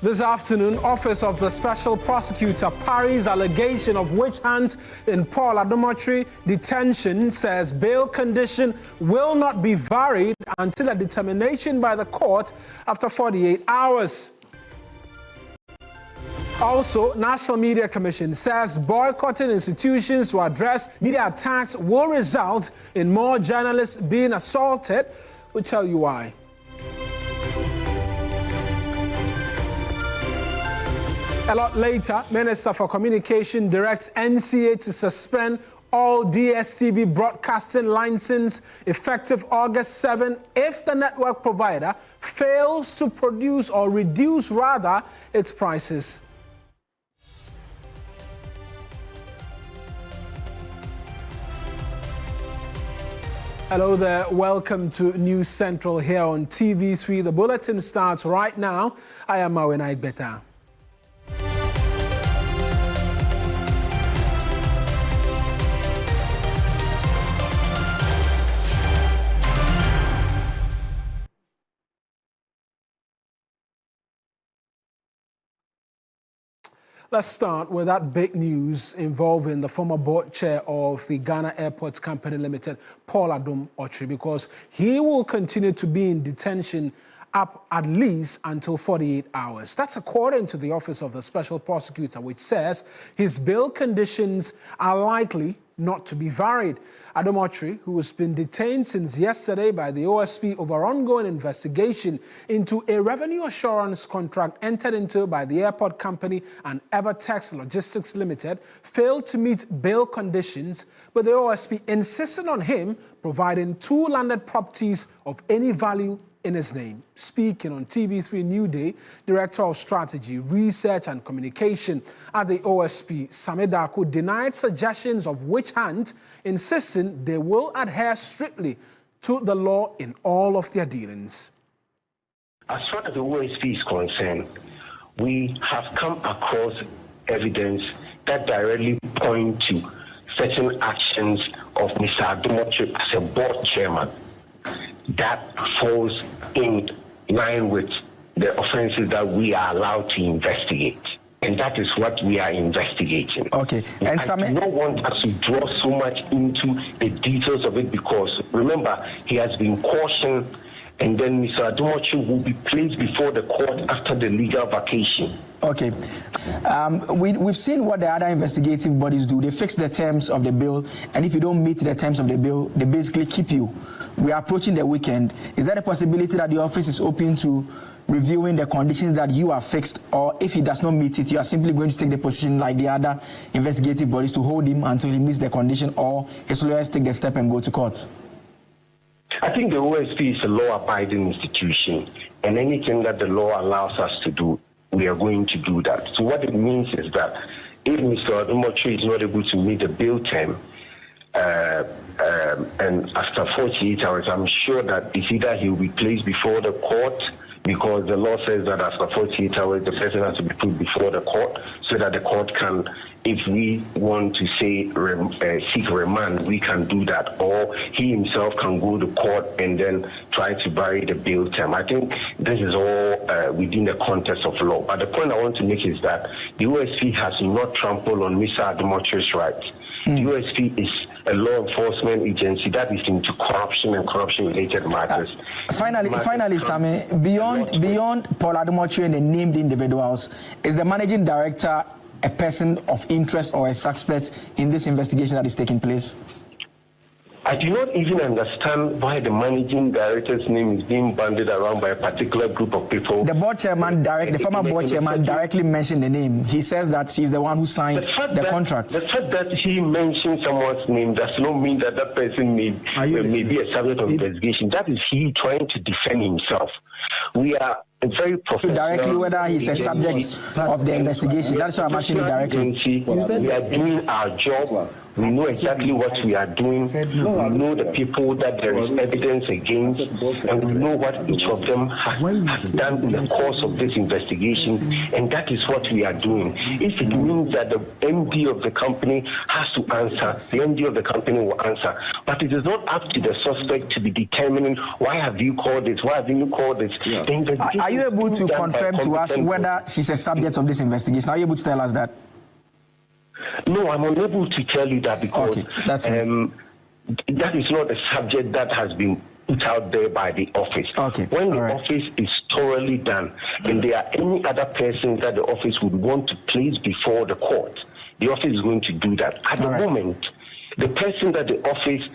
This afternoon, Office of the Special Prosecutor parries allegation of witch hunt in Paul Adom-Otchere detention, says bail condition will not be varied until a determination by the court after 48 hours. Also, National Media Commission says boycotting institutions to address media attacks will result in more journalists being assaulted. We'll tell you why. A lot later, Minister for Communication directs NCA to suspend all DSTV broadcasting license effective August 7 if the network provider fails to produce or reduce rather its prices. Hello there, welcome to News Central here on TV3. The bulletin starts right now. I am Mawinai Beta. Let's start with that big news involving the former board chair of the Ghana Airports Company Limited, Paul Adom-Otchere, because he will continue to be in detention up at least until 48 hours. That's according to the Office of the Special Prosecutor, which says his bail conditions are likely not to be varied. Adom-Otchere, who has been detained since yesterday by the OSP over ongoing investigation into a revenue assurance contract entered into by the airport company and Evertex Logistics Limited, failed to meet bail conditions, but the OSP insisted on him providing 2 landed properties of any value in his name. Speaking on TV3 New Day, Director of Strategy, Research and Communication at the OSP, Bawku, denied suggestions of witch hunt, insisting they will adhere strictly to the law in all of their dealings. As far as the OSP is concerned, we have come across evidence that directly point to certain actions of Mr. Adom-Otchere as a board chairman that falls in line with the offenses that we are allowed to investigate. And that is what we are investigating. Okay. And I do not want us to draw so much into the details of it because, remember, he has been cautioned, and then Mr. Adom-Otchere will be placed before the court after the legal vacation. Okay. We've seen what the other investigative bodies do. They fix the terms of the bill, and if you don't meet the terms of the bill, they basically keep you. We are approaching the weekend. Is there a possibility that the office is open to reviewing the conditions that you have fixed, or if he does not meet it, you are simply going to take the position like the other investigative bodies to hold him until he meets the condition, or his lawyers take the step and go to court? I think the OSP is a law-abiding institution, and anything that the law allows us to do, we are going to do that. So what it means is that if Mr. Adom-Otchere is not able to meet the bail term, and after 48 hours, I'm sure that it's either he will be placed before the court, because the law says that after 48 hours, the person has to be put before the court so that the court can, if we want to say seek remand, we can do that, or he himself can go to court and then try to vary the bail term. I think this is all within the context of law. But the point I want to make is that the OSP has not trampled on Mr. Adom-Otchere's rights. The OSP is a law enforcement agency that is into corruption and corruption-related matters. Finally, Sammy, beyond Paul Adom-Otchere and the named individuals, is the managing director a person of interest or a suspect in this investigation that is taking place? I do not even understand why the managing director's name is being bandied around by a particular group of people. The board chairman, the former board chairman, directly mentioned the name. He says that she's the one who signed the contract. The fact that he mentioned someone's name does not mean that that person may be a subject of investigation. That is he trying to defend himself. We are very professional. Directly whether he's a subject of the investigation. That's why I'm asking you directly. We are doing our job. We know exactly what we are doing. We know the people that there is evidence against, and we know what each of them has done in the course of this investigation, and that is what we are doing. If it means that the MD of the company has to answer, the MD of the company will answer. But it is not up to the suspect to be determining, why have you called this? Why have you called this? Yeah. The investigation Are you able to confirm to us whether she's a subject of this investigation? Are you able to tell us that? No, I'm unable to tell you that because that is not a subject that has been put out there by the office. When the office is thoroughly done and there are any other persons that the office would want to place before the court, the office is going to do that. At the moment, the person that the office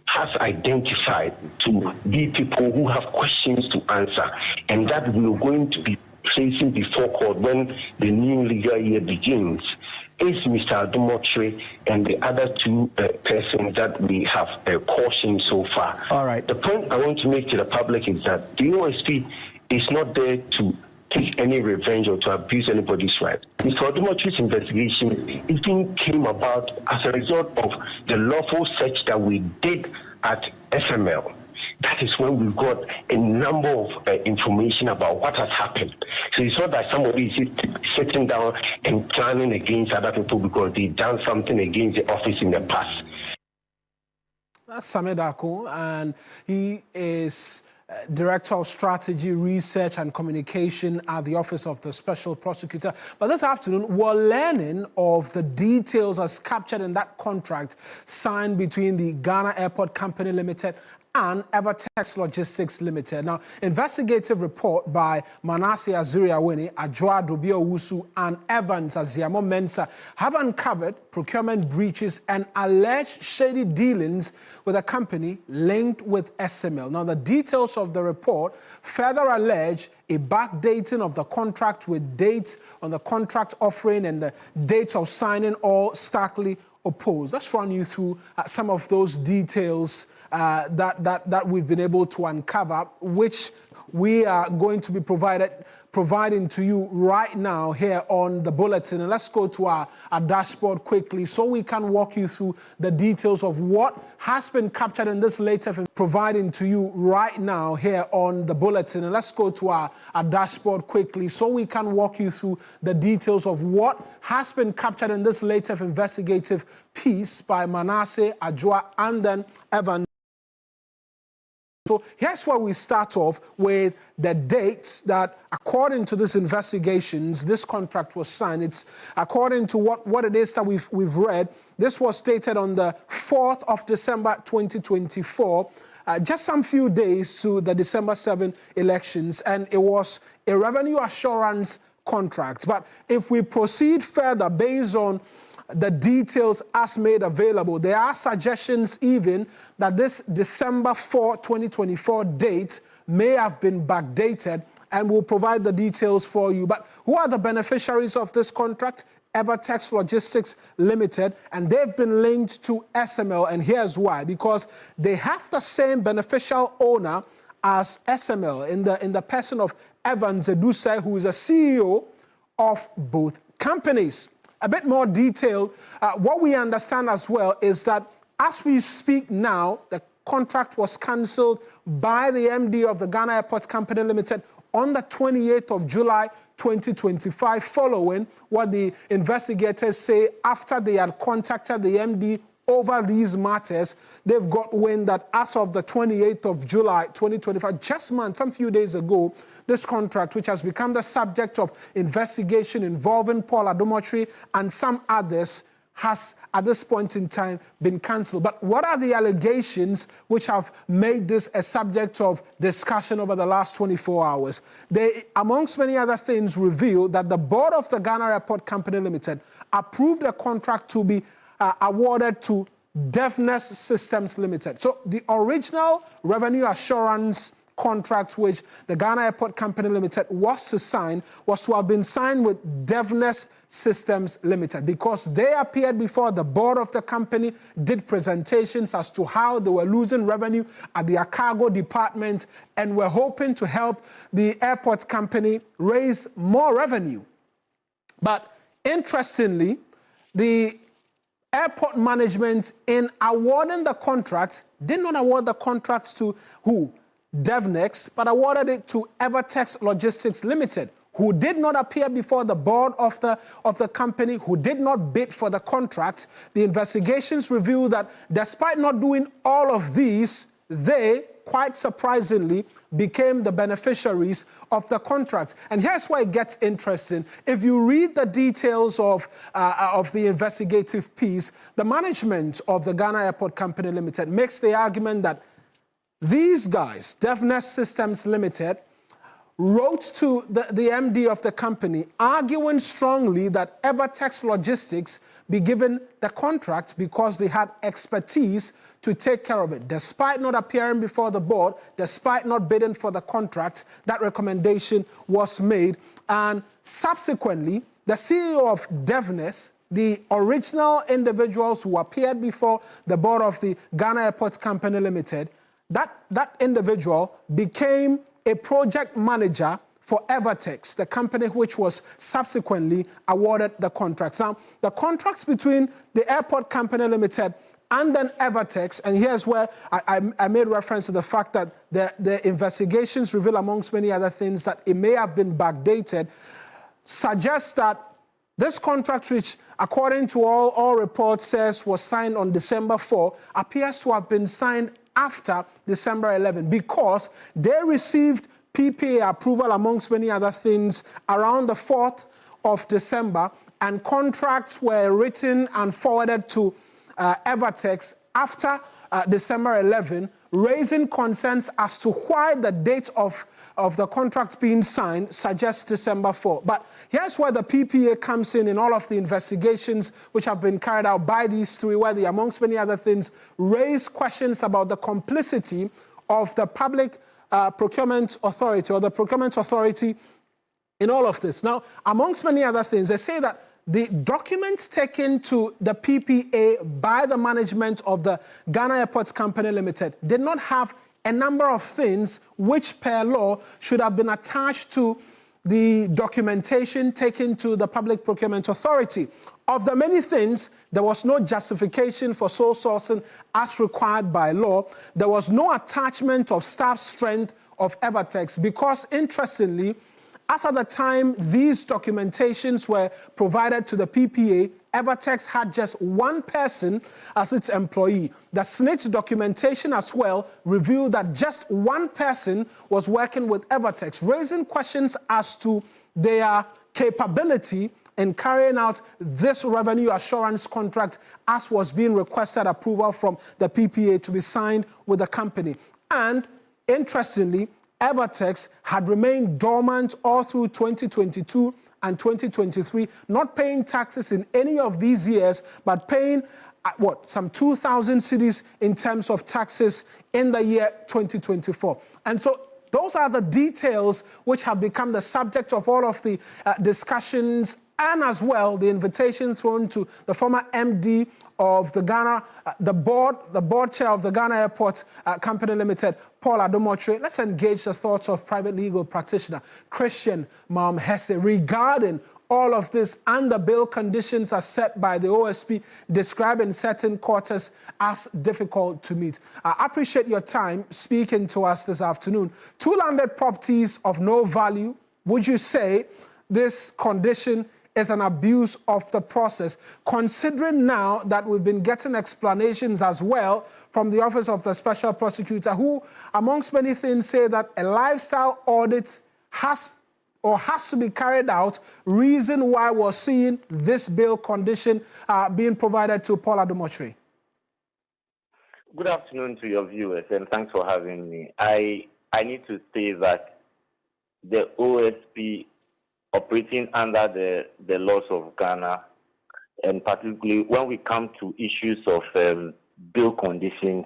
has identified to be people who have questions to answer and that we're going to be placing before court when the new legal year begins is Mr. Adom-Otchere and the other two persons that we have cautioned so far. All right. The point I want to make to the public is that the OSP is not there to take any revenge or to abuse anybody's right. Mr. Adom-Otchere's investigation even came about as a result of the lawful search that we did at SML. That is when we got a number of information about what has happened. So it's not that somebody is sitting down and planning against other people because they've done something against the office in the past. That's NEDCo, and he is Director of Strategy, Research and Communication at the Office of the Special Prosecutor. But this afternoon, we're learning of the details as captured in that contract signed between the Ghana Airport Company Limited and Evertex Logistics Limited. Now, investigative report by Manasseh Aziriawini, Adjoa Dobio-Wusu, and Evans Aziamo Mensah have uncovered procurement breaches and alleged shady dealings with a company linked with SML. Now, the details of the report further allege a backdating of the contract with dates on the contract offering and the date of signing all starkly opposed. Let's run you through some of those details that we've been able to uncover, which we are going to be providing to you right now here on the bulletin. And let's go to our dashboard quickly so we can walk you through the details of what has been captured in this latest providing to you right now here on the bulletin. And let's go to our dashboard quickly so we can walk you through the details of what has been captured in this latest investigative piece by Manasseh, Adjoa, and then Evan. So here's where we start off with the dates that, according to these investigations, this contract was signed. It's according to what it is that we've read. This was stated on the 4th of December 2024, just some few days to the December 7 elections, and it was a revenue assurance contract. But if we proceed further based on the details as made available, there are suggestions even that this December 4, 2024 date may have been backdated, and we'll provide the details for you. But who are the beneficiaries of this contract? Evertex Logistics Limited, and they've been linked to SML, and here's why. Because they have the same beneficial owner as SML in the person of Evans Eduse, who is a CEO of both companies. A bit more detail, what we understand as well is that as we speak now, the contract was cancelled by the MD of the Ghana Airports Company Limited on the 28th of July 2025, following what the investigators say after they had contacted the MD over these matters. They've got wind that as of the 28th of July 2025, just some few days ago, this contract, which has become the subject of investigation involving Paul Adom-Otchere and some others, has at this point in time been cancelled. But what are the allegations which have made this a subject of discussion over the last 24 hours? They, amongst many other things, reveal that the board of the Ghana Airport Company Limited approved a contract to be awarded to Deafness Systems Limited. So the original revenue assurance contract which the Ghana Airport Company Limited was to sign was to have been signed with Deafness Systems Limited, because they appeared before the board of the company, did presentations as to how they were losing revenue at their cargo department, and were hoping to help the airport company raise more revenue. But interestingly, the airport management, in awarding the contract, did not award the contract to who? Devnex, but awarded it to Evertex Logistics Limited, who did not appear before the board of the company, who did not bid for the contract. The investigations reveal that despite not doing all of these, they quite surprisingly, became the beneficiaries of the contract. And here's why it gets interesting. If you read the details of the investigative piece, the management of the Ghana Airport Company Limited makes the argument that these guys, DevNest Systems Limited, wrote to the MD of the company arguing strongly that Evertex Logistics be given the contract because they had expertise to take care of it. Despite not appearing before the board, despite not bidding for the contract, that recommendation was made. And subsequently, the CEO of DevNest, the original individuals who appeared before the board of the Ghana Airports Company Limited, that individual became a project manager for Evertex, the company which was subsequently awarded the contracts. Now, the contracts between the Airport Company Limited and then Evertex, and here's where I made reference to the fact that the investigations reveal, amongst many other things, that it may have been backdated, suggests that this contract, which according to all reports says was signed on December 4, appears to have been signed after December 11, because they received PPA approval, amongst many other things, around the 4th of December, and contracts were written and forwarded to Evertex after December 11, raising concerns as to why the date of the contract being signed suggests December 4. But here's where the PPA comes in all of the investigations which have been carried out by these three, where they, amongst many other things, raise questions about the complicity of the Public Procurement Authority, or the Procurement Authority, in all of this. Now, amongst many other things, they say that the documents taken to the PPA by the management of the Ghana Airports Company Limited did not have a number of things which, per law, should have been attached to the documentation taken to the Public Procurement Authority. Of the many things, there was no justification for sole sourcing as required by law. There was no attachment of staff strength of Evertex, because, interestingly, as at the time these documentations were provided to the PPA, Evertex had just one person as its employee. The SNIT documentation as well revealed that just one person was working with Evertex, raising questions as to their capability in carrying out this revenue assurance contract, as was being requested approval from the PPA to be signed with the company. And interestingly, Evertex had remained dormant all through 2022 and 2023, not paying taxes in any of these years, but paying some 2,000 cedis in terms of taxes in the year 2024. And so those are the details which have become the subject of all of the discussions, and as well the invitation thrown to the former MD of the Ghana, the board chair of the Ghana Airports Company Limited, Paul Adom-Otchere. Let's engage the thoughts of private legal practitioner Christian Hesse regarding all of this and the bail conditions as set by the OSP, describing certain quarters as difficult to meet. I appreciate your time speaking to us this afternoon. 2 landed properties of no value. Would you say this condition is an abuse of the process, considering now that we've been getting explanations as well from the Office of the Special Prosecutor, who, amongst many things, say that a lifestyle audit has to be carried out, reason why we're seeing this bail condition being provided to Paul Adom-Otchere? Good afternoon to your viewers, and thanks for having me. I need to say that the OSP, operating under the laws of Ghana, and particularly when we come to issues of bail conditions,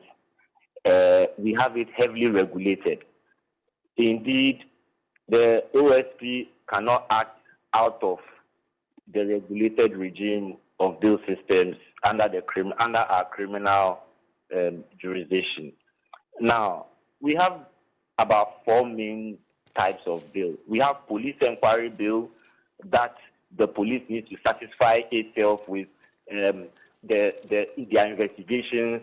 we have it heavily regulated. Indeed, the OSP cannot act out of the regulated regime of bail systems under our criminal jurisdiction. Now, we have about 4 main types of bail. We have police inquiry bail, that the police needs to satisfy itself with their investigations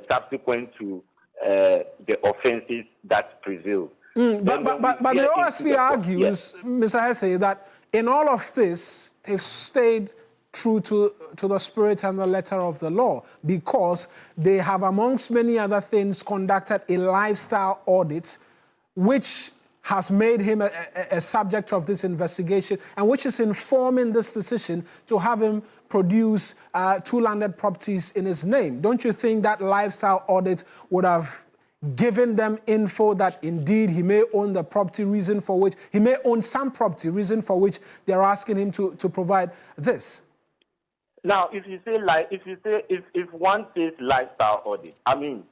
subsequent to the offences that prevail. But the OSP argues, Mr. Hesse, that in all of this, they've stayed true to the spirit and the letter of the law, because they have, amongst many other things, conducted a lifestyle audit, which has made him a subject of this investigation, and which is informing this decision to have him produce 2 landed properties in his name. Don't you think that lifestyle audit would have given them info that indeed he may own the property, reason for which he may own some property, reason for which they're asking him to provide this? Now, if one says lifestyle audit, I mean,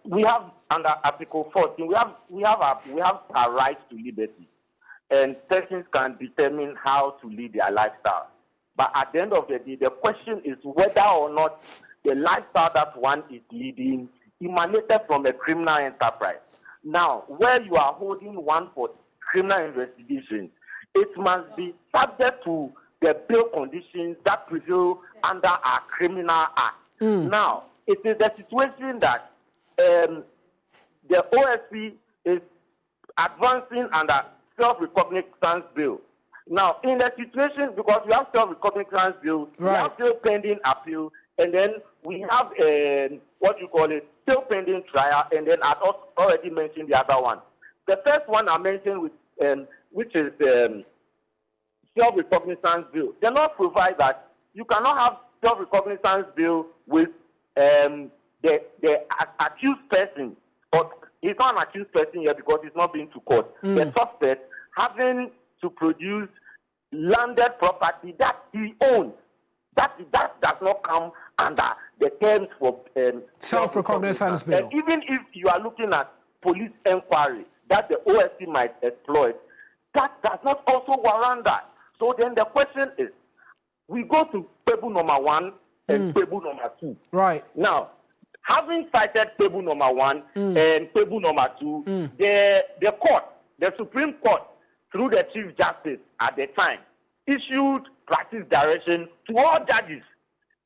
we have under Article 14, we have a right to liberty, and persons can determine how to lead their lifestyle. But at the end of the day, the question is whether or not the lifestyle that one is leading emanated from a criminal enterprise. Now, where you are holding one for criminal investigation, it must be subject to the bail conditions that prevail under our criminal act. Now, it is the situation that the OSP is advancing under self-recognizance bill. Now, in the situation, because we have self-recognizance bill, we have still pending appeal, and then we have still pending trial, and then I already mentioned the other one. The first one I mentioned, which is self-recognizance bill, they not provide that you cannot have self-recognizance bill with the accused person, or he's not an accused person here because he's not been to court. The suspect having to produce landed property that he owns. That does not come under the terms for self-recognizance bill. And even if you are looking at police inquiry that the OSP might exploit, that does not also warrant that. So then the question is, we go to table number 1 and table number 2. Right. Now, having cited table number 1 and table number 2, the court, the Supreme Court, through the Chief Justice at the time, issued practice direction to all judges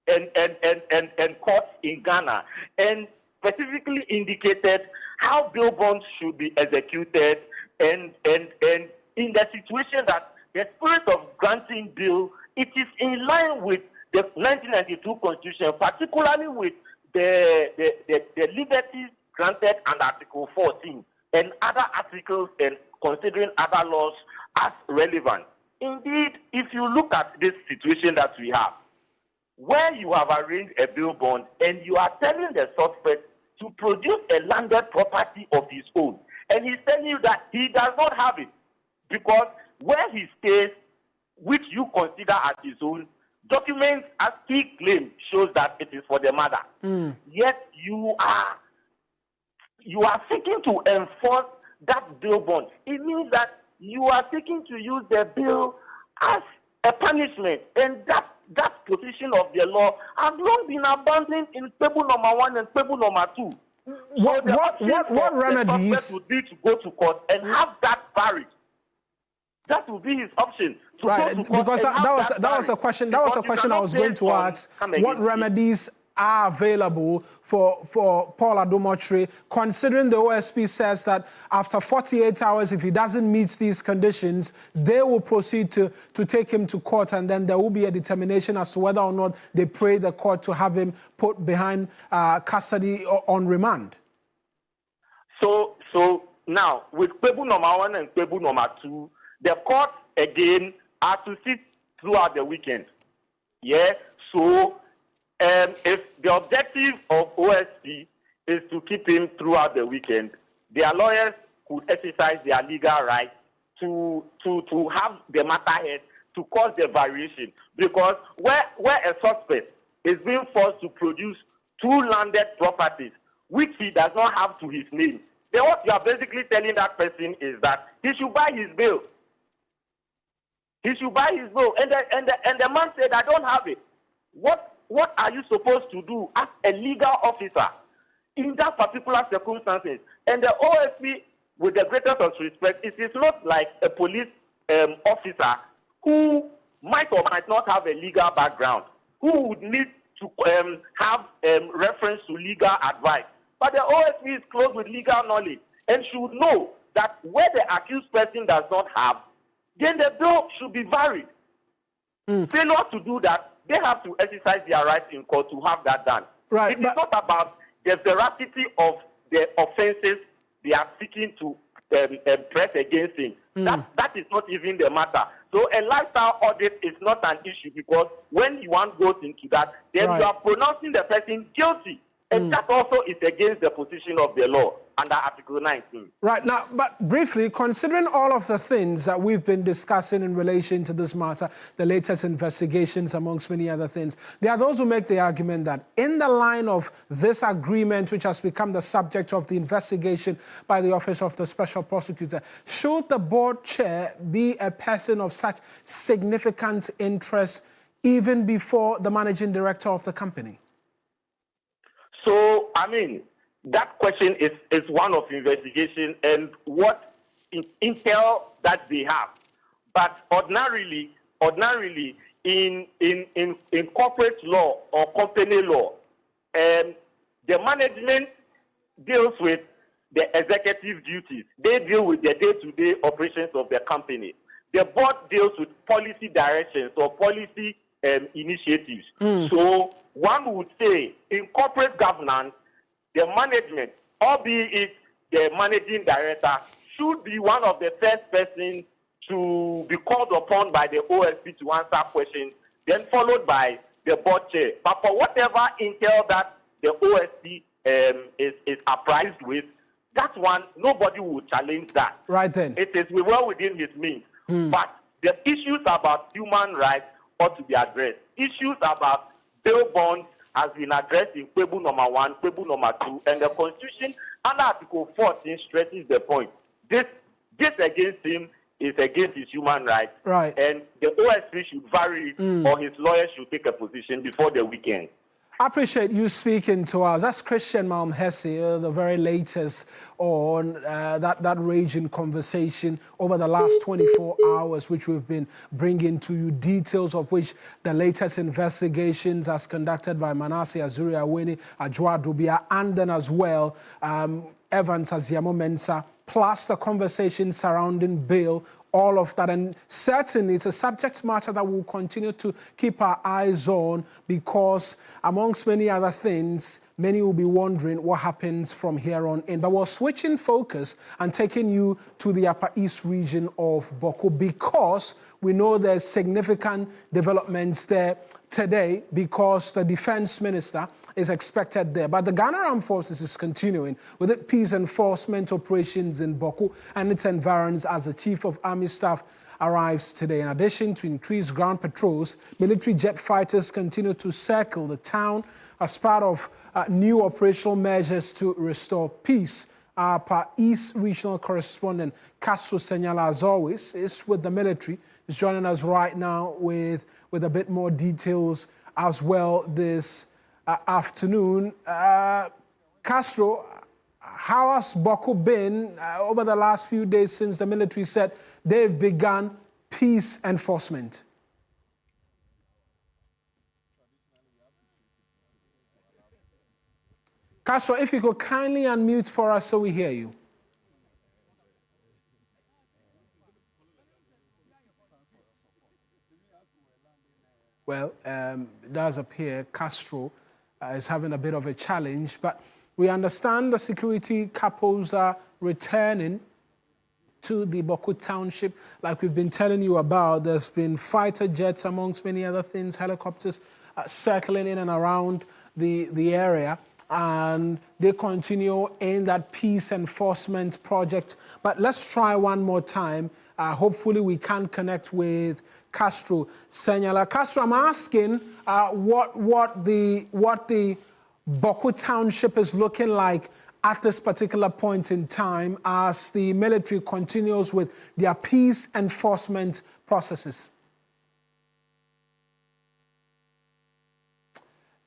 and courts in Ghana, and specifically indicated how bail bonds should be executed, and in the situation that the spirit of granting bail, it is in line with the 1992 Constitution, particularly with the liberties granted under Article 14 and other articles, and considering other laws as relevant. Indeed, if you look at this situation that we have, where you have arranged a bail bond and you are telling the suspect to produce a landed property of his own, and he's telling you that he does not have it because where he stays, which you consider as his own, documents as he claims shows that it is for the mother. Yet you are seeking to enforce that bail bond. It means that you are seeking to use the bill as a punishment, and that position of the law has long been abandoned in table number 1 and table number 2. What remedies would be to go to court and have that buried? That would be his option. Right, because that was a question. That was a question I was going to ask. What remedies are available for Paul Adom-Otchere, considering the OSP says that after 48 hours, if he doesn't meet these conditions, they will proceed to take him to court, and then there will be a determination as to whether or not they pray the court to have him put behind custody or on remand. So now, with table number 1 and table number 2, the court again are to sit throughout the weekend. Yeah, so if the objective of OSP is to keep him throughout the weekend, their lawyers could exercise their legal right to have the matter heard, to cause the variation. Because where a suspect is being forced to produce 2 landed properties, which he does not have to his name, then what you are basically telling that person is that he should buy his bail. He should buy his bail. And the man said, I don't have it. What are you supposed to do as a legal officer in that particular circumstances? And the OSP, with the greatest of respect, it is not like a police officer who might or might not have a legal background, who would need to have reference to legal advice. But the OSP is close with legal knowledge and should know that where the accused person does not have, then the bill should be varied. Failure to do that, they have to exercise their rights in court to have that done. Right, It is not about the veracity of the offences they are seeking to press against him. That is not even the matter. So a lifestyle audit is not an issue, because when one goes into that, then you are pronouncing the person guilty. And that also is against the position of the law under Article 19. Right. Now, but briefly, considering all of the things that we've been discussing in relation to this matter, the latest investigations, amongst many other things, there are those who make the argument that in the line of this agreement, which has become the subject of the investigation by the Office of the Special Prosecutor, should the board chair be a person of such significant interest even before the managing director of the company? So, I mean, that question is one of investigation and what intel that they have. But ordinarily, in corporate law or company law, the management deals with the executive duties. They deal with the day-to-day operations of the company. The board deals with policy directions or policy initiatives. So one would say in corporate governance, the management, albeit the managing director, should be one of the first persons to be called upon by the OSP to answer questions, then followed by the board chair. But for whatever intel that the OSP is apprised with, that one, nobody will challenge that. Right then. It is well within his means. But the issues about human rights ought to be addressed. Issues about bail bonds has been addressed in Kwebu number 1, Kwebu number 2, and the Constitution under Article 14 stresses the point. This against him is against his human rights. Right. And the OSP should vary it, or his lawyers should take a position before the weekend. I appreciate you speaking to us. That's Christian Malmhesi, the very latest on that raging conversation over the last 24 hours, which we've been bringing to you, details of which the latest investigations as conducted by Manasseh Azuri-Awini, Ajwa Dubia, and then as well Evans Aziamo Mensah, plus the conversation surrounding bail, all of that. And certainly it's a subject matter that we'll continue to keep our eyes on, because amongst many other things, many will be wondering what happens from here on in. But we're switching focus and taking you to the Upper East region of Bawku, because we know there's significant developments there today, because the defense minister is expected there. But the Ghana Armed Forces is continuing with its peace enforcement operations in Bawku and its environs as the Chief of Army Staff arrives today. In addition to increased ground patrols, military jet fighters continue to circle the town as part of new operational measures to restore peace. Our Upper East regional correspondent, Castro Senyala, as always, is with the military. He's joining us right now with a bit more details as well this afternoon. Castro, how has Bawku been over the last few days since the military said they've begun peace enforcement? Castro, if you could kindly unmute for us so we hear you. Well, it does appear Castro is having a bit of a challenge, but we understand the security couples are returning to the Bawku township. Like we've been telling you about, there's been fighter jets amongst many other things, helicopters circling in and around the area, and they continue in that peace enforcement project. But let's try one more time. Hopefully we can connect with Castro Senyala. Castro, I'm asking what the Bawku township is looking like at this particular point in time as the military continues with their peace enforcement processes.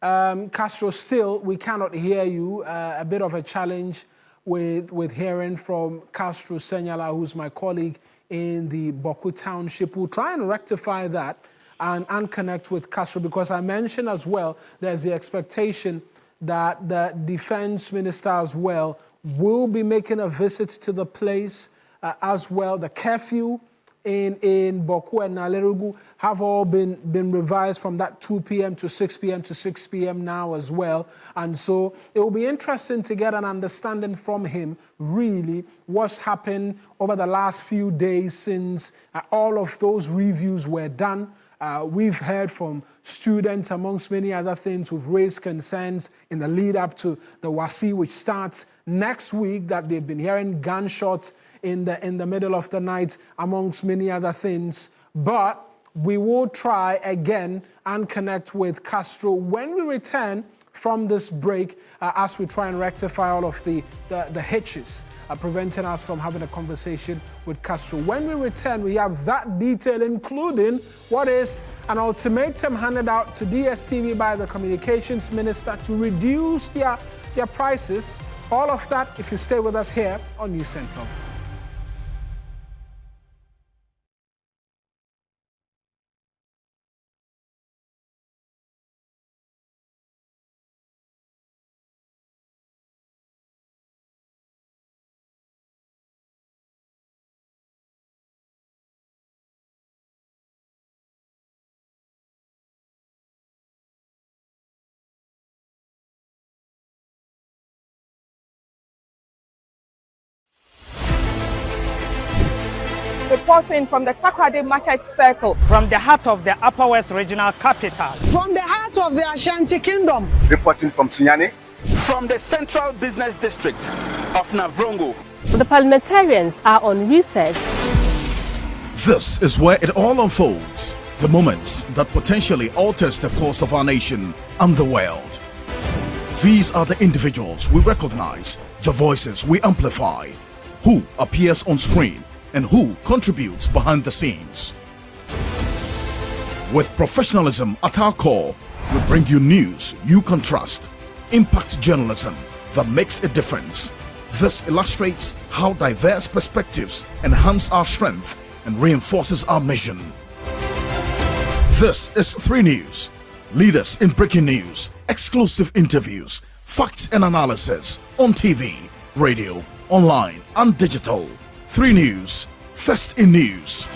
Castro, still, we cannot hear you. A bit of a challenge with hearing from Castro Senyala, who's my colleague in the Bawku township. We'll try and rectify that and connect with Castro, because I mentioned as well, there's the expectation that the defense minister as well will be making a visit to the place as well. The curfew in Bawku and Nalerugu have all been revised from that 2 p.m. to 6 p.m. to 6 p.m. now as well. And so it will be interesting to get an understanding from him, really, what's happened over the last few days since all of those reviews were done. We've heard from students, amongst many other things, who've raised concerns in the lead up to the WASI, which starts next week, that they've been hearing gunshots in the middle of the night, amongst many other things. But we will try again and connect with Castro when we return from this break, as we try and rectify all of the hitches preventing us from having a conversation with Castro. When we return, we have that detail, including what is an ultimatum handed out to DSTV by the communications minister to reduce their prices. All of that, if you stay with us here on News Central. Reporting from the Takoradi Market Circle. From the heart of the Upper West Regional Capital. From the heart of the Ashanti Kingdom. Reporting from Sunyani. From the Central Business District of Navrongo. The parliamentarians are on recess. This is where it all unfolds. The moments that potentially alters the course of our nation and the world. These are the individuals we recognize, the voices we amplify, who appears on screen and who contributes behind the scenes. With professionalism at our core, we bring you news you can trust, impact journalism that makes a difference. This illustrates how diverse perspectives enhance our strength and reinforces our mission. This is 3 News, leaders in breaking news, exclusive interviews, facts and analysis on TV, radio, online and digital. 3 News, first in news.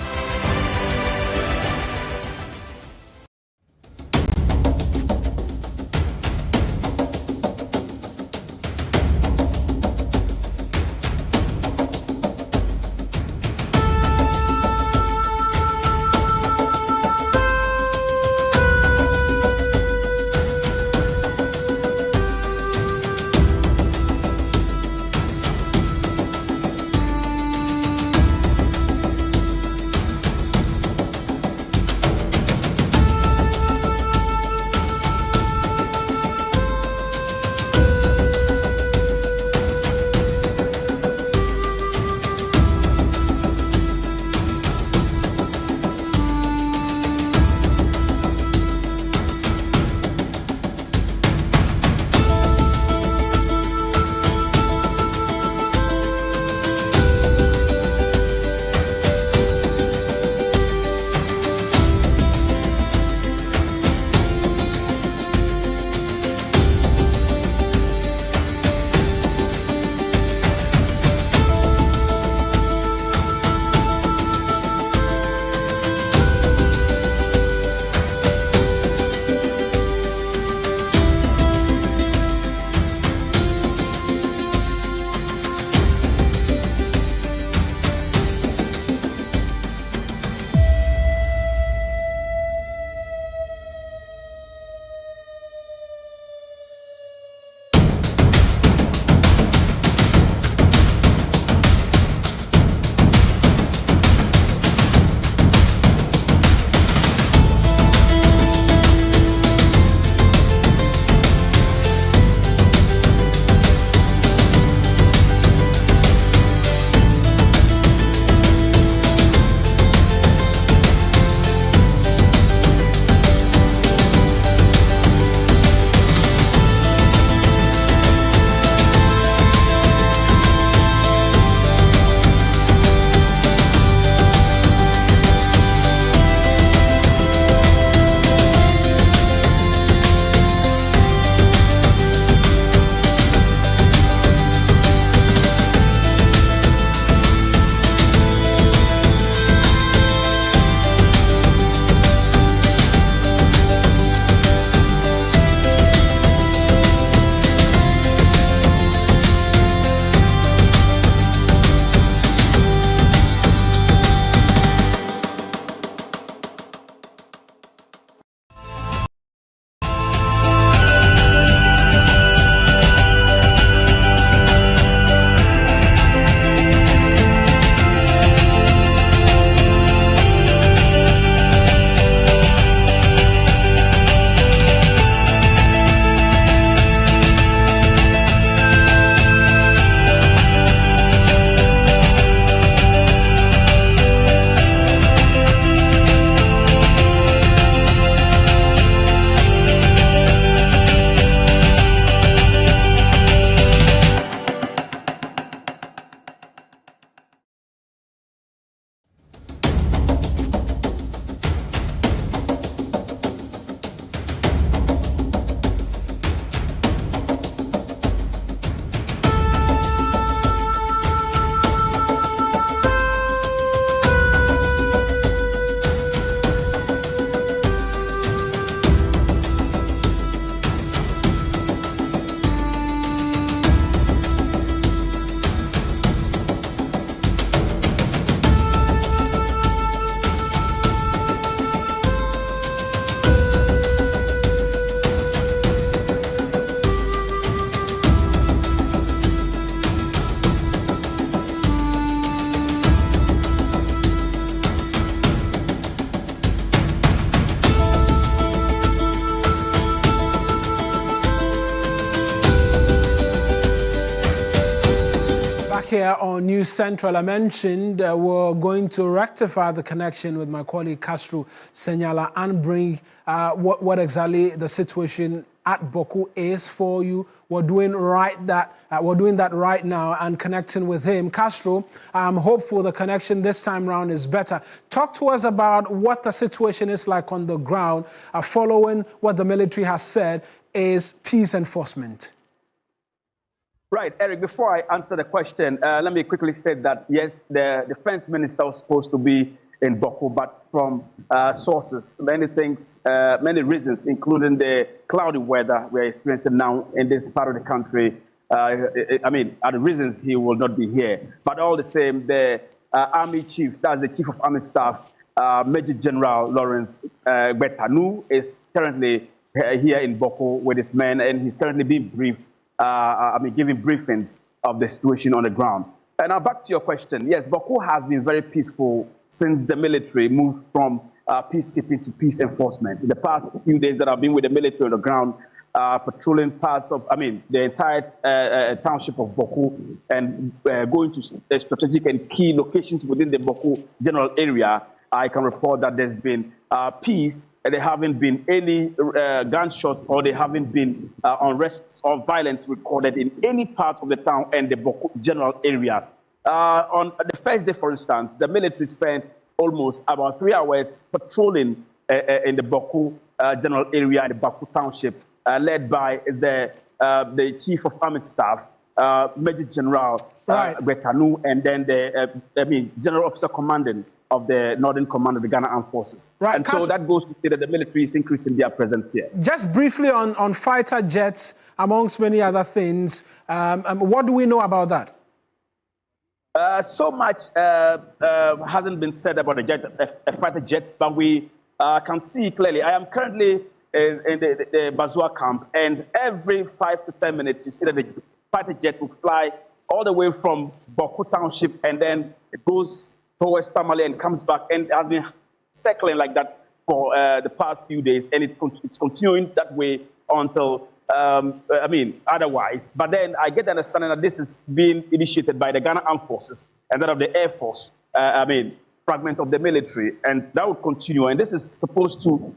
here on News Central. I mentioned we're going to rectify the connection with my colleague Castro Senyala and bring what exactly the situation at Bawku is for you. We're doing that right now and connecting with him. Castro, I'm hopeful the connection this time round is better. Talk to us about what the situation is like on the ground following what the military has said is peace enforcement. Right, Eric, before I answer the question, let me quickly state that, yes, the defense minister was supposed to be in Bawku, but from sources, many reasons, including the cloudy weather we're experiencing now in this part of the country, are the reasons he will not be here. But all the same, the Army Chief, that's the Chief of Army Staff, Major General Lawrence Betanu, is currently here in Bawku with his men, and he's currently being briefed, giving briefings of the situation on the ground. And now back to your question. Yes, Bawku has been very peaceful since the military moved from peacekeeping to peace enforcement. In the past few days that I've been with the military on the ground, patrolling parts of, the entire township of Bawku and going to strategic and key locations within the Bawku general area, I can report that there's been peace. And there haven't been any gunshots or there haven't been unrest or violence recorded in any part of the town and the Bawku general area. On the first day, for instance, the military spent almost about 3 hours patrolling in the Bawku general area in the Bawku township, led by the Chief of Army Staff, Major General Betanu, and then the General Officer Commanding of the Northern Command of the Ghana Armed Forces. Right. And so that goes to say that the military is increasing their presence here. Just briefly on fighter jets, amongst many other things, what do we know about that? So much hasn't been said about the fighter jets, but we can see clearly. I am currently in the Bazua camp, and every 5 to 10 minutes, you see that the fighter jet will fly all the way from Bawku Township, and then it goes towards Tamale and comes back, and has been circling like that for the past few days, and it's continuing that way until, otherwise. But then I get the understanding that this is being initiated by the Ghana Armed Forces and that of the Air Force, fragment of the military, and that will continue. And this is supposed to,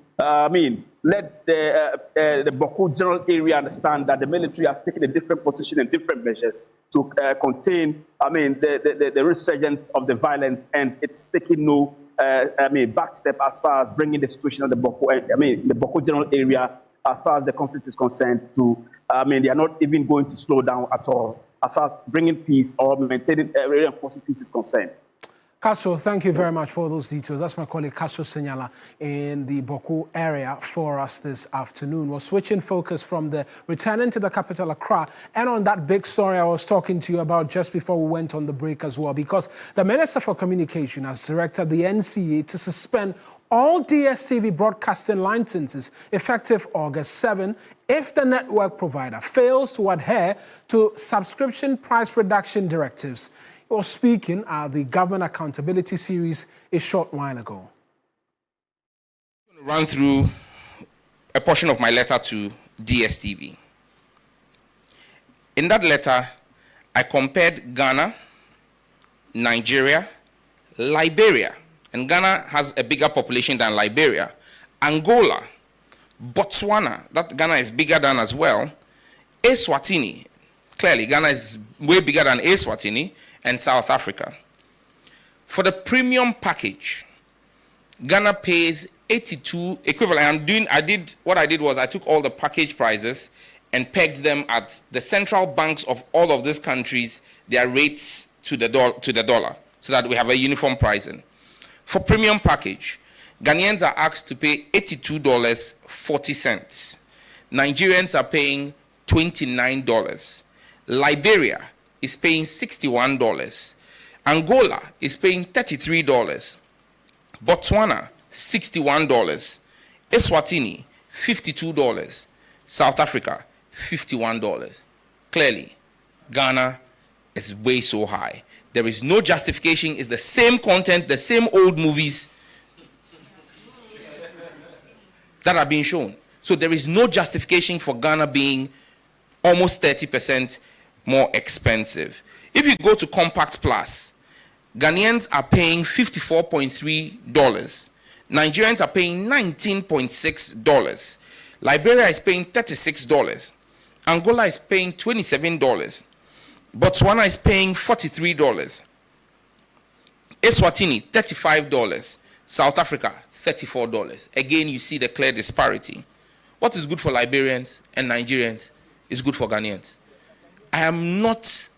let the Bawku general area understand that the military has taken a different position and different measures to contain, the resurgence of the violence, and it's taking no, back step as far as bringing the situation of the Bawku, the Bawku general area, as far as the conflict is concerned, to, they are not even going to slow down at all, as far as bringing peace or maintaining, reinforcing peace is concerned. Castro, thank you very much for those details. That's my colleague Castro Senyala in the Bawku area for us this afternoon. We're switching focus from the returning to the capital, Accra, and on that big story I was talking to you about just before we went on the break as well, because the Minister for Communication has directed the NCA to suspend all DSTV broadcasting licenses effective August 7 if the network provider fails to adhere to subscription price reduction directives. He was speaking at the Government Accountability Series a short while ago. I'm going to run through a portion of my letter to DSTV. In that letter, I compared Ghana, Nigeria, Liberia, and Ghana has a bigger population than Liberia, Angola, Botswana, that Ghana is bigger than as well, Eswatini, clearly Ghana is way bigger than Eswatini, and South Africa. For the premium package, Ghana pays 82 equivalent. What I did was I took all the package prices and pegged them at the central banks of all of these countries, their rates to the dollar, so that we have a uniform pricing. For premium package, Ghanaians are asked to pay $82.40. Nigerians are paying $29. Liberia is paying $61. Angola is paying $33. Botswana, $61. Eswatini, $52. South Africa, $51. Clearly, Ghana is way so high. There is no justification. It's the same content, the same old movies that are being shown. So there is no justification for Ghana being almost 30% more expensive. If you go to Compact Plus, Ghanaians are paying $54.3. Nigerians are paying $19.6. Liberia is paying $36. Angola is paying $27. Botswana is paying $43. Eswatini, $35. South Africa, $34. Again, you see the clear disparity. What is good for Liberians and Nigerians is good for Ghanaians. I am not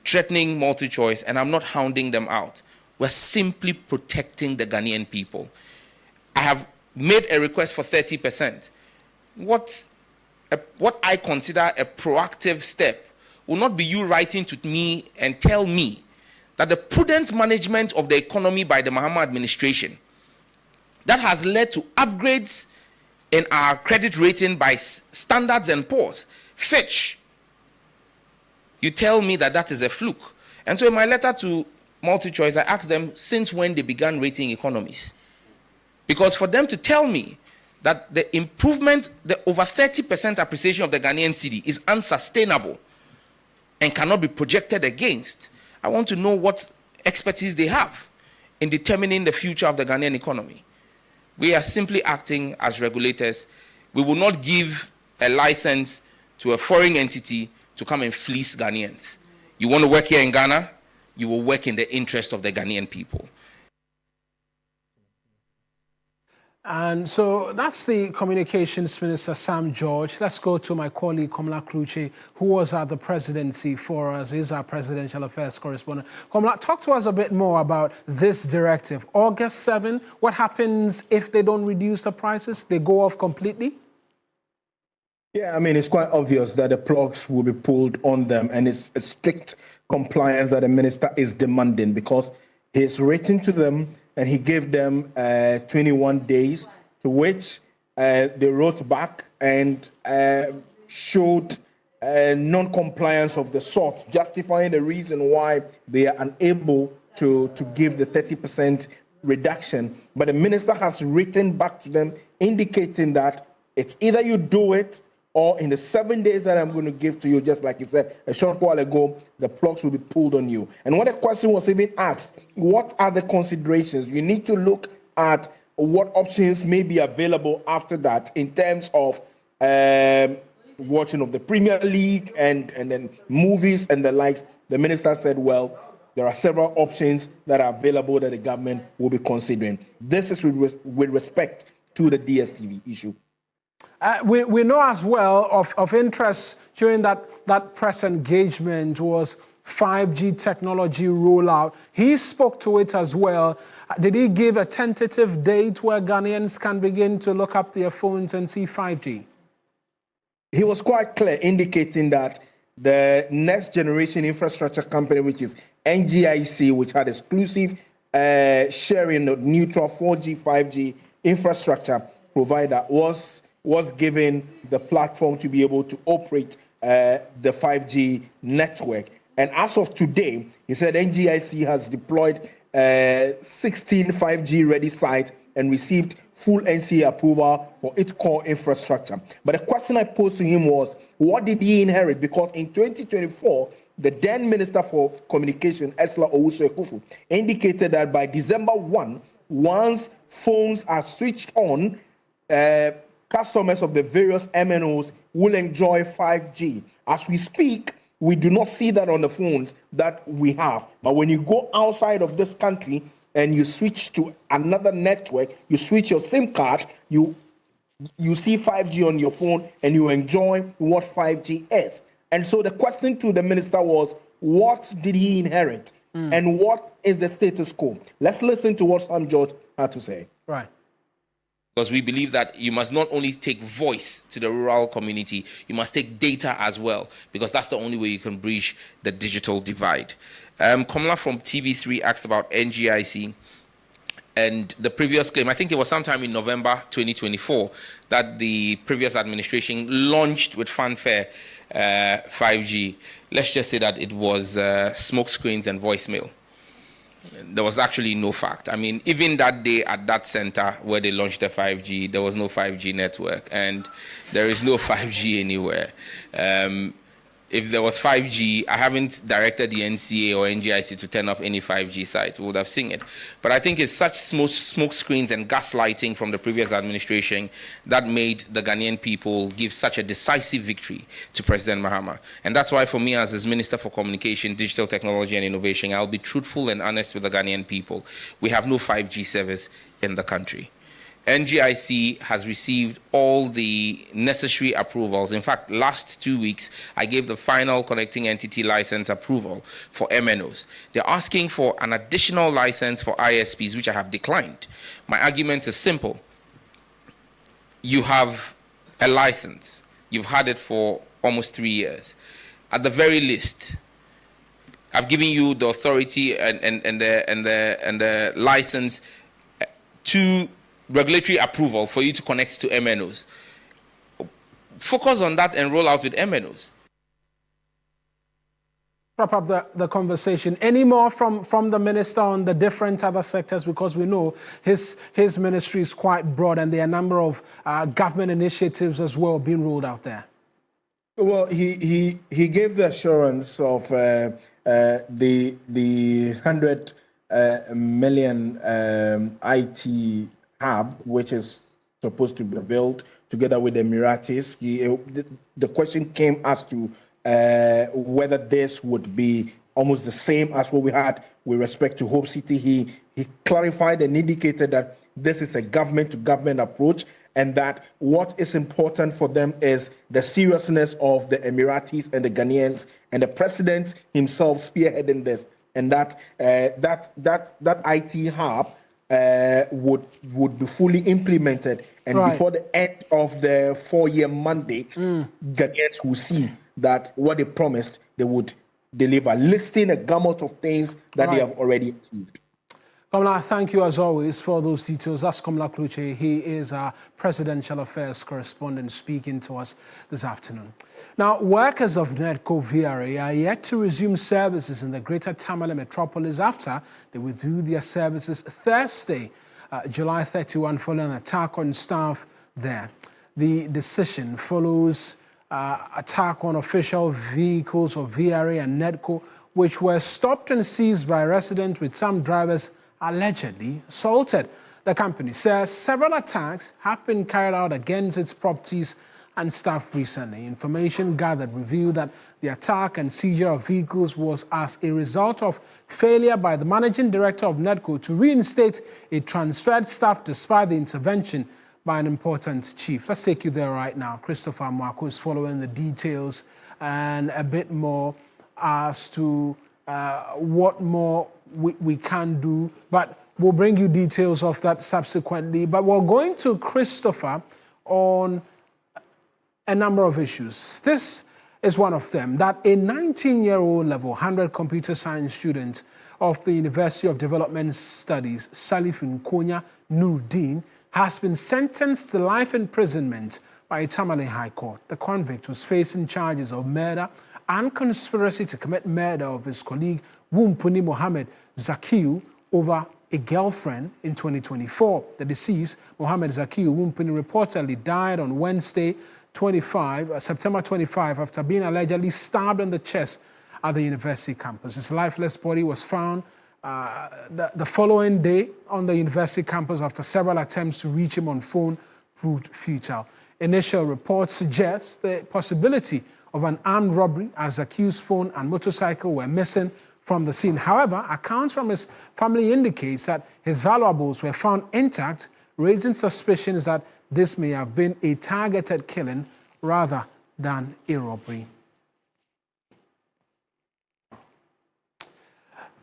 threatening multi-choice, and I'm not hounding them out. We're simply protecting the Ghanaian people. I have made a request for 30%. What I consider a proactive step will not be you writing to me and tell me that the prudent management of the economy by the Mahama administration that has led to upgrades in our credit rating by Standards & Poor's, Fitch. You tell me that that is a fluke. And so in my letter to MultiChoice, I asked them since when they began rating economies. Because for them to tell me that the improvement, the over 30% appreciation of the Ghanaian cedi is unsustainable and cannot be projected against, I want to know what expertise they have in determining the future of the Ghanaian economy. We are simply acting as regulators. We will not give a license to a foreign entity to come and fleece Ghanaians. You want to work here in Ghana, you will work in the interest of the Ghanaian people. And so that's the Communications Minister, Sam George. Let's go to my colleague, Komla Kruche, who was at the presidency for us, is our presidential affairs correspondent. Komla, talk to us a bit more about this directive. August 7, what happens if they don't reduce the prices? They go off completely? Yeah, I mean, it's quite obvious that the plugs will be pulled on them, and it's a strict compliance that the minister is demanding because he's written to them and he gave them 21 days, to which they wrote back and showed non-compliance of the sort, justifying the reason why they are unable to give the 30% reduction. But the minister has written back to them indicating that it's either you do it or in the 7 days that I'm going to give to you, just like you said a short while ago, the plugs will be pulled on you. And when the question was even asked, what are the considerations? You need to look at what options may be available after that in terms of watching of the Premier League and then movies and the likes. The minister said, well, there are several options that are available that the government will be considering. This is with respect to the DSTV issue. We know as well of interest during that press engagement was 5G technology rollout. He spoke to it as well. Did he give a tentative date where Ghanaians can begin to look up their phones and see 5G? He was quite clear, indicating that the next generation infrastructure company, which is NGIC, which had exclusive sharing of neutral 4G, 5G infrastructure provider, was given the platform to be able to operate the 5G network. And as of today, he said NGIC has deployed 16 5G ready sites and received full NCA approval for its core infrastructure. But the question I posed to him was, what did he inherit? Because in 2024, the then Minister for Communication, Esla Owusu-Ekufu, indicated that by December 1, once phones are switched on, customers of the various MNOs will enjoy 5G. As we speak, we do not see that on the phones that we have. But when you go outside of this country and you switch to another network, you switch your SIM card, you see 5G on your phone and you enjoy what 5G is. And so the question to the minister was, what did he inherit? And what is the status quo? Let's listen to what Sam George had to say. Right. Because we believe that you must not only take voice to the rural community, you must take data as well, because that's the only way you can bridge the digital divide. Komla from TV3 asked about NGIC and the previous claim. I think it was sometime in November 2024 that the previous administration launched with fanfare 5G. Let's just say that it was smoke screens and voicemail. There was actually no fact. I mean, even that day at that center where they launched the 5G, there was no 5G network, and there is no 5G anywhere. if there was 5G, I haven't directed the NCA or NGIC to turn off any 5G site. We would have seen it. But I think it's such smoke screens and gaslighting from the previous administration that made the Ghanaian people give such a decisive victory to President Mahama. And that's why for me as his Minister for Communication, Digital Technology and Innovation, I'll be truthful and honest with the Ghanaian people. We have no 5G service in the country. NGIC has received all the necessary approvals. In fact, last 2 weeks, I gave the final connecting entity license approval for MNOs. They're asking for an additional license for ISPs, which I have declined. My argument is simple. You have a license. You've had it for almost 3 years. At the very least, I've given you the authority and the license to regulatory approval for you to connect to MNOs. Focus on that and roll out with MNOs. Wrap up the conversation. Any more from the minister on the different other sectors? Because we know his ministry is quite broad and there are a number of government initiatives as well being rolled out there. Well, he gave the assurance of the 100 million IT hub, which is supposed to be built together with the Emiratis. The question came as to whether this would be almost the same as what we had with respect to Hope City. He clarified and indicated that this is a government-to-government approach and that what is important for them is the seriousness of the Emiratis and the Ghanaians and the president himself spearheading this, and that IT hub would be fully implemented, and before the end of the 4-year mandate, Ghanaians will see that what they promised they would deliver, listing a gamut of things that they have already achieved. Kamala, thank you as always for those details. That's Kamala Kluche. He is our presidential affairs correspondent speaking to us this afternoon. Now, workers of NEDCo VRA are yet to resume services in the greater Tamale metropolis after they withdrew their services Thursday, July 31, following an attack on staff there. The decision follows attack on official vehicles of VRA and NEDCo, which were stopped and seized by residents, with some drivers allegedly assaulted. The company says several attacks have been carried out against its properties and staff recently. Information gathered revealed that the attack and seizure of vehicles was as a result of failure by the managing director of NEDCo to reinstate a transferred staff despite the intervention by an important chief. Let's take you there right now. Christopher Bawku is following the details and a bit more as to what more we can do, but we'll bring you details of that subsequently. But we're going to Christopher on a number of issues. This is one of them, that a 19-year-old level 100 computer science student of the University of Development Studies, Salif Nkonya Nuruddin, has been sentenced to life imprisonment by a Tamale High Court. The convict was facing charges of murder and conspiracy to commit murder of his colleague Wumpuni Mohammed Zakiu over a girlfriend in 2024. The deceased, Mohammed Zakiu Wumpuni, reportedly died on Wednesday, September 25, after being allegedly stabbed in the chest at the university campus. His lifeless body was found the following day on the university campus after several attempts to reach him on phone proved futile. Initial reports suggest the possibility of an armed robbery, as Zakiu's phone and motorcycle were missing from the scene. However, accounts from his family indicates that his valuables were found intact, raising suspicions that this may have been a targeted killing rather than a robbery.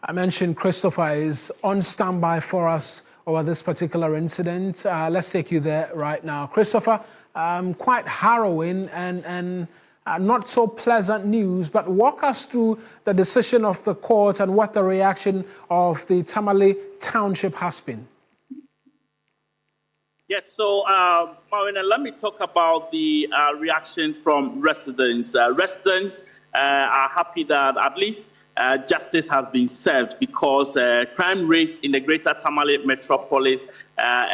I mentioned Christopher is on standby for us over this particular incident. Let's take you there right now. Christopher, quite harrowing and not so pleasant news, but walk us through the decision of the court and what the reaction of the Tamale Township has been. Yes, so Marina, let me talk about the reaction from residents. Residents are happy that at least justice has been served, because crime rate in the greater Tamale metropolis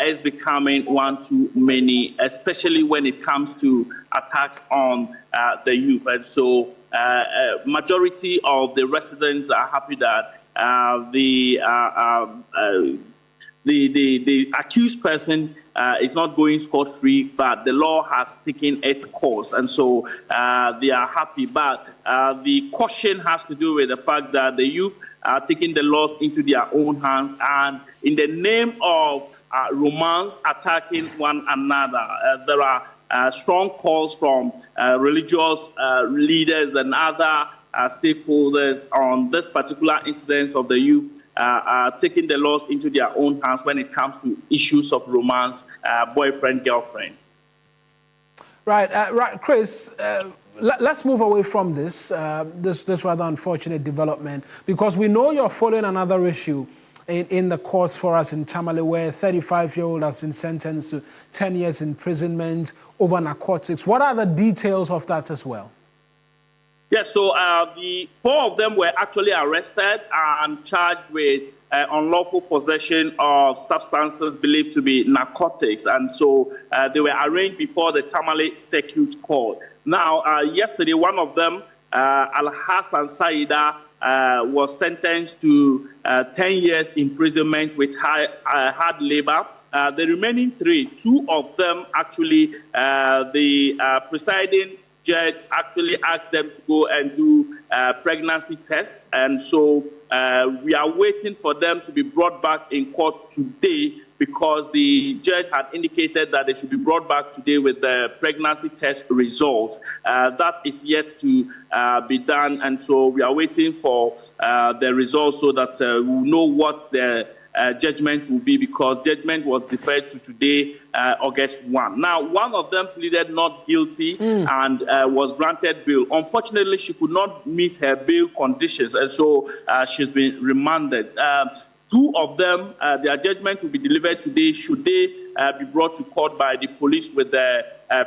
is becoming one too many, especially when it comes to attacks on the youth. And so majority of the residents are happy that the accused person is not going scot-free, but the law has taken its course, and so they are happy. But the caution has to do with the fact that the youth are taking the laws into their own hands, and in the name of romance, attacking one another. There are strong calls from religious leaders and other stakeholders on this particular incidence of the youth taking the laws into their own hands when it comes to issues of romance, boyfriend, girlfriend. Right, Chris. Let's move away from this rather unfortunate development, because we know you're following another issue in the courts for us in Tamale, where a 35-year-old has been sentenced to 10 years imprisonment over narcotics. What are the details of that as well? Yes, so the 4 of them were actually arrested and charged with unlawful possession of substances believed to be narcotics. And so they were arraigned before the Tamale Circuit Court. Now, yesterday, one of them, Al-Hassan Saida, was sentenced to 10 years imprisonment with hard labor. The remaining 3, 2 of them actually, the presiding judge actually asked them to go and do pregnancy tests. And so we are waiting for them to be brought back in court today, because the judge had indicated that they should be brought back today with the pregnancy test results. That is yet to be done. And so we are waiting for the results so that we'll know what the judgment will be, because judgment was deferred to today, August 1. Now, one of them pleaded not guilty and was granted bail. Unfortunately, she could not meet her bail conditions, and so she's been remanded. 2 of them, their judgment will be delivered today, should they be brought to court by the police with the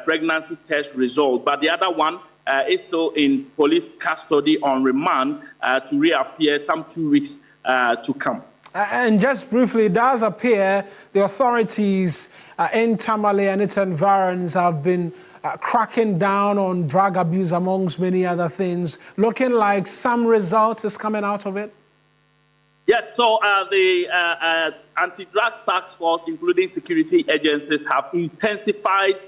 pregnancy test result. But the other one is still in police custody on remand to reappear some 2 weeks to come. And just briefly, it does appear the authorities in Tamale and its environs have been cracking down on drug abuse, amongst many other things. Looking like some result is coming out of it? Yes, so the anti-drugs task force, including security agencies, have intensified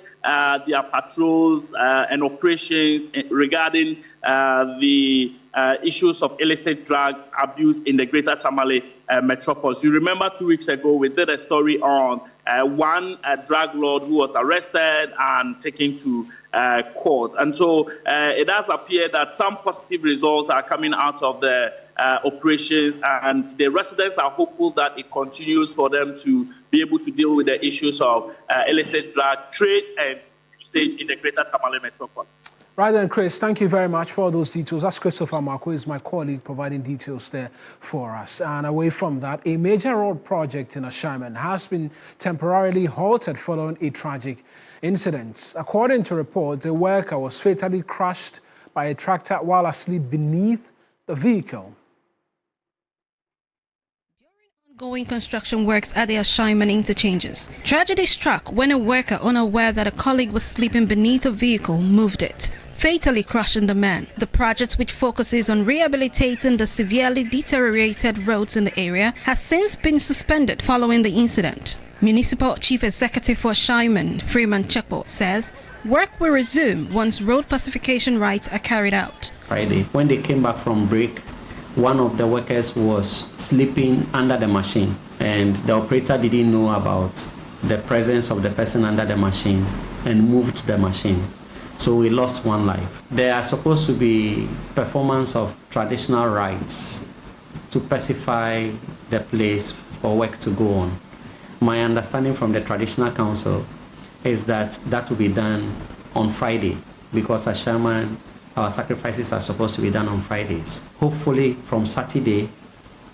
their patrols and operations regarding the issues of illicit drug abuse in the greater Tamale metropolis. You remember 2 weeks ago, we did a story on one drug lord who was arrested and taken to court. And so it does appear that some positive results are coming out of the operations, and the residents are hopeful that it continues for them to be able to deal with the issues of illicit drug trade and usage in the greater Tamale metropolis. Right then, Chris, thank you very much for those details. That's Christopher Marco, is my colleague, providing details there for us. And away from that, a major road project in Ashaiman has been temporarily halted following a tragic incident. According to reports, a worker was fatally crushed by a tractor while asleep beneath the vehicle. Ongoing construction works at the Ashaiman interchanges. Tragedy struck when a worker, unaware that a colleague was sleeping beneath a vehicle, moved it, fatally crushing the man. The project, which focuses on rehabilitating the severely deteriorated roads in the area, has since been suspended following the incident. Municipal Chief Executive for Ashaiman, Freeman Chekpo, says work will resume once road pacification rights are carried out. Friday, when they came back from break, one of the workers was sleeping under the machine, and the operator didn't know about the presence of the person under the machine and moved the machine. So we lost one life. There are supposed to be performance of traditional rites to pacify the place for work to go on. My understanding from the traditional council is that that will be done on Friday, because Ashaiman, our sacrifices are supposed to be done on Fridays. Hopefully from Saturday,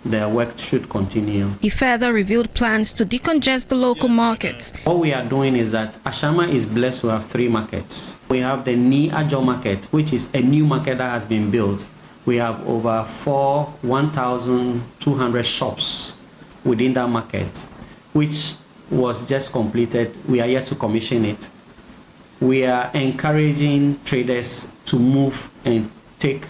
the work should continue. He further revealed plans to decongest the local markets. What we are doing is that Ashaiman is blessed to have 3 markets. We have the NEDCo market, which is a new market that has been built We have over 1,200 shops within that market, which was just completed. We are yet to commission it. We are encouraging traders to move and take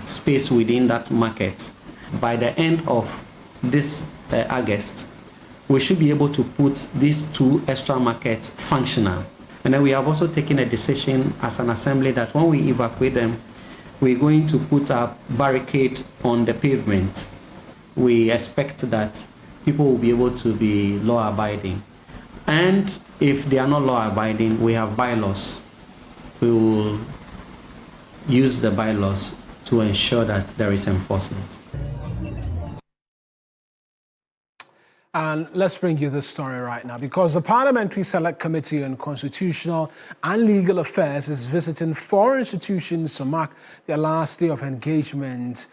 space within that market. By the end of this August, we should be able to put these 2 extra markets functional. And then we have also taken a decision as an assembly that when we evacuate them, we're going to put a barricade on the pavement. We expect that people will be able to be law-abiding. And if they are not law-abiding, we have bylaws. We will use the bylaws to ensure that there is enforcement. And let's bring you this story right now, because the Parliamentary Select Committee on Constitutional and Legal Affairs is visiting 4 institutions to mark their last day of engagement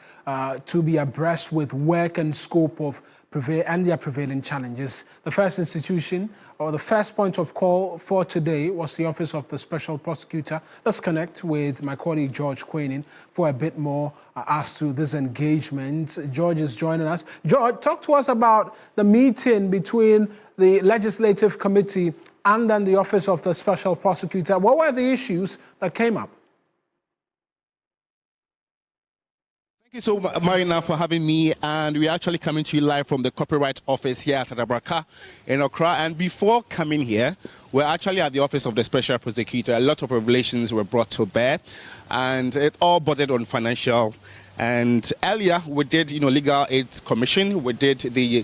to be abreast with work and scope of their prevailing challenges. The first institution, or the first point of call for today, was the Office of the Special Prosecutor. Let's connect with my colleague George Quainin for a bit more as to this engagement. George is joining us. George, talk to us about the meeting between the Legislative Committee and then the Office of the Special Prosecutor. What were the issues that came up? Thank you so much, Marina, for having me. And we're actually coming to you live from the Copyright Office here at Adom-Otchere in Accra. And before coming here, we're actually at the Office of the Special Prosecutor. A lot of revelations were brought to bear, and it all bordered on financial. And earlier, we did, Legal Aid Commission. We did the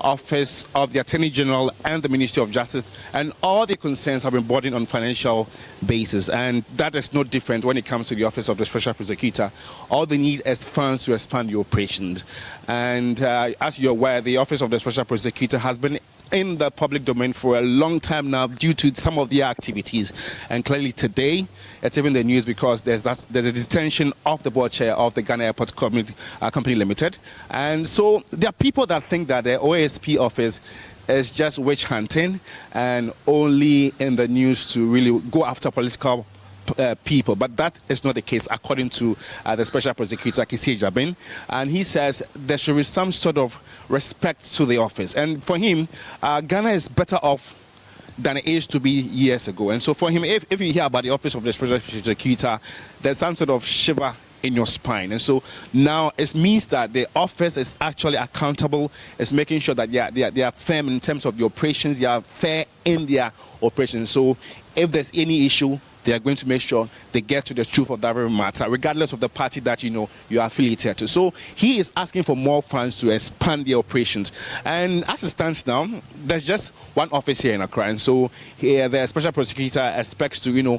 Office of the Attorney General and the Ministry of Justice, and all the concerns have been bordered on financial basis, and that is no different when it comes to the Office of the Special Prosecutor. All they need is funds to expand the operations, and as you're aware, the Office of the Special Prosecutor has been in the public domain for a long time now due to some of their activities, and clearly today it's even the news because there's a detention of the board chair of the Ghana Airports Company Limited. And so there are people that think that the OASP office is just witch hunting and only in the news to really go after political people, but that is not the case according to the Special Prosecutor Kisi Jabin, and he says there should be some sort of respect to the office, and for him Ghana is better off than it used to be years ago. And so for him, if you hear about the Office of the Special Prosecutor, there's some sort of shiver in your spine. And so now it means that the office is actually accountable, is making sure that they are firm in terms of the operations, they are fair in their operations. So if there's any issue, they are going to make sure they get to the truth of that very matter, regardless of the party that you are affiliated to. So he is asking for more funds to expand the operations. And as it stands now, there's just one office here in Accra. And so here the Special Prosecutor expects to,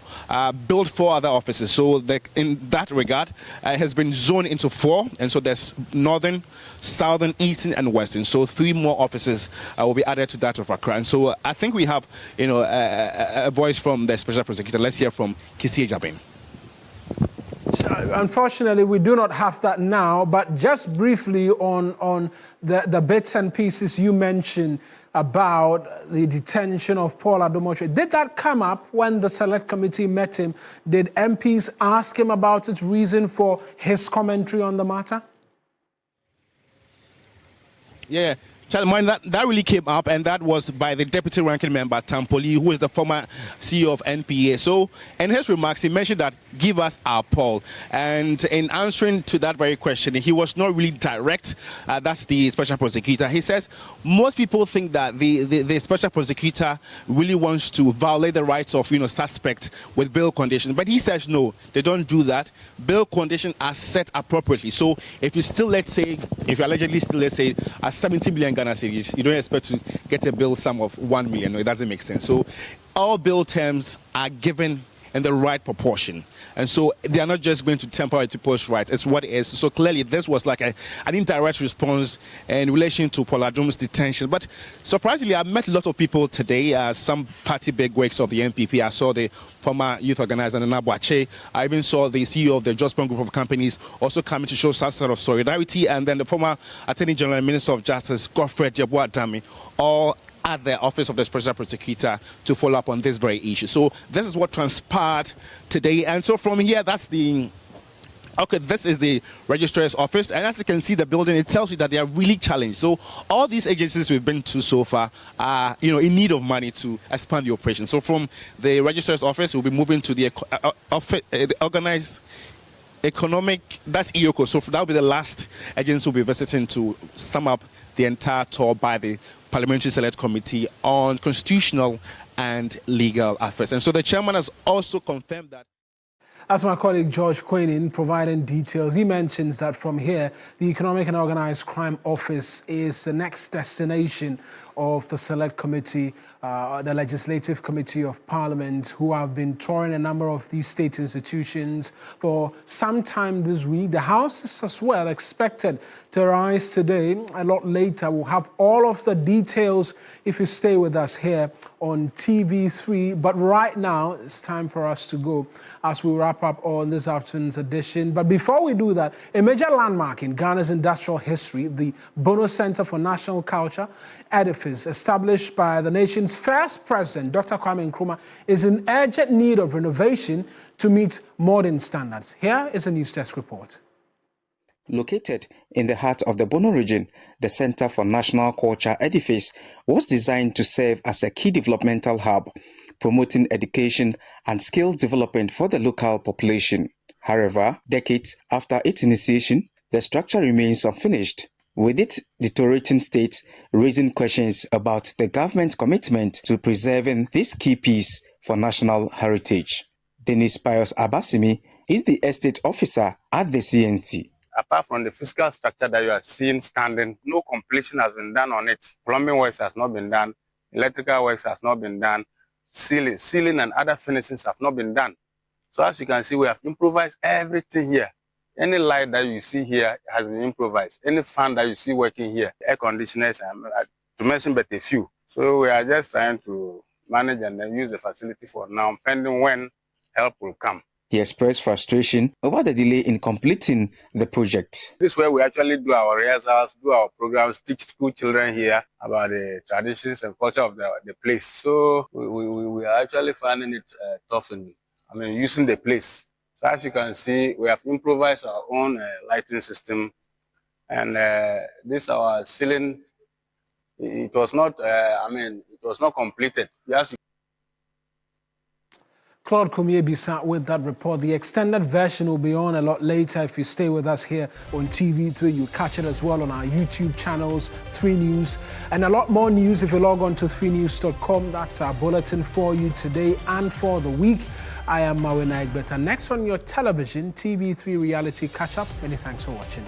build 4 other offices. So in that regard, it has been zoned into 4. And so there's northern, southern, eastern, and western. So 3 more offices will be added to that of Accra. And so I think we have, a voice from the Special Prosecutor. Let's hear from Kisi Jabin. Unfortunately, we do not have that now, but just briefly on the bits and pieces you mentioned about the detention of Paul Adom-Otchere. Did that come up when the Select Committee met him? Did MPs ask him about its reason for his commentary on the matter? Yeah. That really came up, and that was by the Deputy Ranking Member, Tamale, who is the former CEO of NPA. So in his remarks, he mentioned that, give us our poll. And in answering to that very question, he was not really direct. That's the Special Prosecutor. He says most people think that the Special Prosecutor really wants to violate the rights of suspects with bail conditions. But he says no, they don't do that. Bail conditions are set appropriately. So if you allegedly still, let's say, a 70 million Ghana cedis, you don't expect to get a bill sum of 1 million. No, it doesn't make sense. So all bill terms are given in the right proportion. And so they are not just going to temper people's rights. It's what it is. So clearly this was like an indirect response in relation to Paul Adom's detention. But surprisingly, I met a lot of people today, some party bigwigs of the NPP. I saw the former youth organizer, Adom-Otchere. I even saw the CEO of the Jospon Group of Companies also coming to show some sort of solidarity. And then the former Attorney General and Minister of Justice, Godfred Yeboah-Dame, all at the Office of the Special Prosecutor to follow up on this very issue. So this is what transpired today. And so from here, that's the Okay, this is the registrar's office, and as you can see, the building, it tells you that they are really challenged. So all these agencies we've been to so far are, in need of money to expand the operation. So from the registrar's office, we'll be moving to the organized economic, that's EOCO. So that will be the last agency we'll be visiting to sum up the entire tour by the Parliamentary Select Committee on Constitutional and Legal Affairs. And so the chairman has also confirmed that. As my colleague George Quainin providing details, he mentions that from here, the Economic and Organized Crime Office is the next destination of the Select Committee, the Legislative Committee of Parliament, who have been touring a number of these state institutions for some time this week. The House is as well expected to rise today. A lot later, we'll have all of the details if you stay with us here on TV3. But right now, it's time for us to go as we wrap up on this afternoon's edition. But before we do that, a major landmark in Ghana's industrial history, the Bono Center for National Culture edifice, established by the nation's first president, Dr. Kwame Nkrumah, is in urgent need of renovation to meet modern standards. Here is a News Desk report. Located in the heart of the Bono region, the Center for National Culture edifice was designed to serve as a key developmental hub, promoting education and skills development for the local population. However, decades after its initiation, the structure remains unfinished, with its deteriorating state raising questions about the government's commitment to preserving this key piece for national heritage. Dennis Pius Abasimi is the estate officer at the CNC. Apart from the physical structure that you are seeing standing, no completion has been done on it. Plumbing works has not been done. Electrical works has not been done. Ceiling and other finishings have not been done. So as you can see, we have improvised everything here. Any light that you see here has been improvised. Any fan that you see working here, air conditioners, to mention but a few. So we are just trying to manage and then use the facility for now, pending when help will come. He expressed frustration over the delay in completing the project. This is where we actually do our rehearsals, do our programs, teach school children here about the traditions and culture of the place. So we are actually finding it tough in, using the place. So as you can see, we have improvised our own lighting system, and this our ceiling. It was not. It was not completed. Yes. Claude Kumie-Bisa with that report. The extended version will be on a lot later. If you stay with us here on TV3, you catch it as well on our YouTube channels, 3 News, and a lot more news if you log on to 3news.com. That's our bulletin for you today and for the week. I am Mawina Egbeta. Next on your television, TV3 Reality Catch-Up. Many thanks for watching.